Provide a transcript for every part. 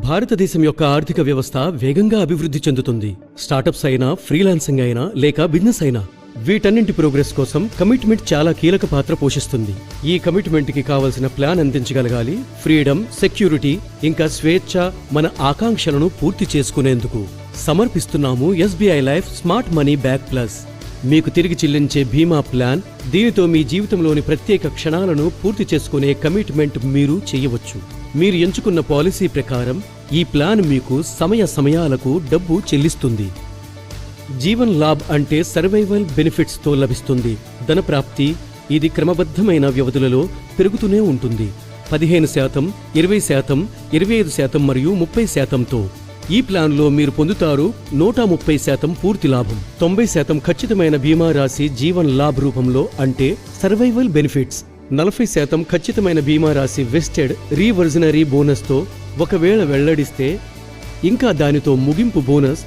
భారతదేశం యొక్క ఆర్థిక వ్యవస్థ వేగంగా అభివృద్ధి చెందుతుంది. స్టార్టప్స్ అయినా, ఫ్రీలాన్సింగ్ అయినా, లేక బిజినెస్ అయినా, వీటన్నింటి ప్రోగ్రెస్ కోసం కమిట్మెంట్ చాలా కీలక పాత్ర పోషిస్తుంది. ఈ కమిట్మెంట్ కి కావలసిన ప్లాన్ అందించగలగాలి. ఫ్రీడమ్, సెక్యూరిటీ, ఇంకా స్వేచ్ఛ మన ఆకాంక్షలను పూర్తి చేసుకునేందుకు సమర్పిస్తున్నాము SBI life smart money back plus. మీకు తిరిగి చెల్లించే బీమా ప్లాన్. దీనితో మీ జీవితంలోని ప్రత్యేక క్షణాలను పూర్తి చేసుకునే కమిట్మెంట్ మీరు చేయవచ్చు. మీరు ఎంచుకున్న పాలసీ ప్రకారం ఈ ప్లాన్ మీకు సమయాలకు డబ్బు చెల్లిస్తుంది. జీవన్ లాభ్ అంటే సర్వైవల్ బెనిఫిట్స్ తో లభిస్తుంది ధనప్రాప్తి. ఇది క్రమబద్ధమైన వ్యవధులలో పెరుగుతూనే ఉంటుంది. 15%, 20%, 25% మరియు 30%తో. ఈ ప్లాన్లో మీరు పొందుతారు 130% పూర్తి లాభం, 90% ఖచ్చితమైన బీమా రాశి జీవన్ లాభ్ రూపంలో అంటే సర్వైవల్ బెనిఫిట్స్, 40% ఖచ్చితమైన బీమా రాశి వెస్టెడ్ రీవర్జనరీ బోనస్తో ఒకవేళ వెల్లడిస్తే, ఇంకా దానితో ముగింపు బోనస్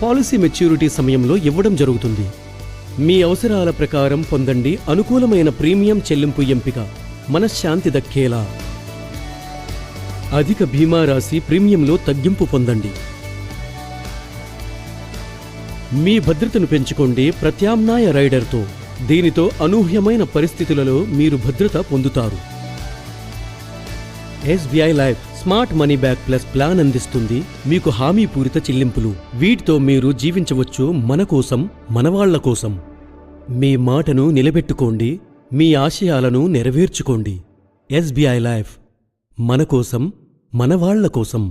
పాలసీ మెచ్యూరిటీ సమయంలో ఇవ్వడం జరుగుతుంది. మీ అవసరాల ప్రకారం పొందండి అనుకూలమైన ప్రీమియం చెల్లింపు ఎంపిక, మనశ్శాంతి దక్కేలా. అధిక బీమా రాశి ప్రీమియంలో తగ్గింపు పొందండి. మీ భద్రతను పెంచుకోండి ప్రత్యామ్నాయ రైడర్తో. దీనితో అనూహ్యమైన పరిస్థితులలో మీరు భద్రత పొందుతారు. SBI life smart money back plus plan అందిస్తుంది మీకు హామీపూరిత చెల్లింపులు. వీటితో మీరు జీవించవచ్చు మన కోసం, మనవాళ్ల కోసం. మీ మాటను నిలబెట్టుకోండి, మీ ఆశయాలను నెరవేర్చుకోండి. ఎస్బీఐ లైఫ్ మన కోసం, మనవాళ్ల కోసం.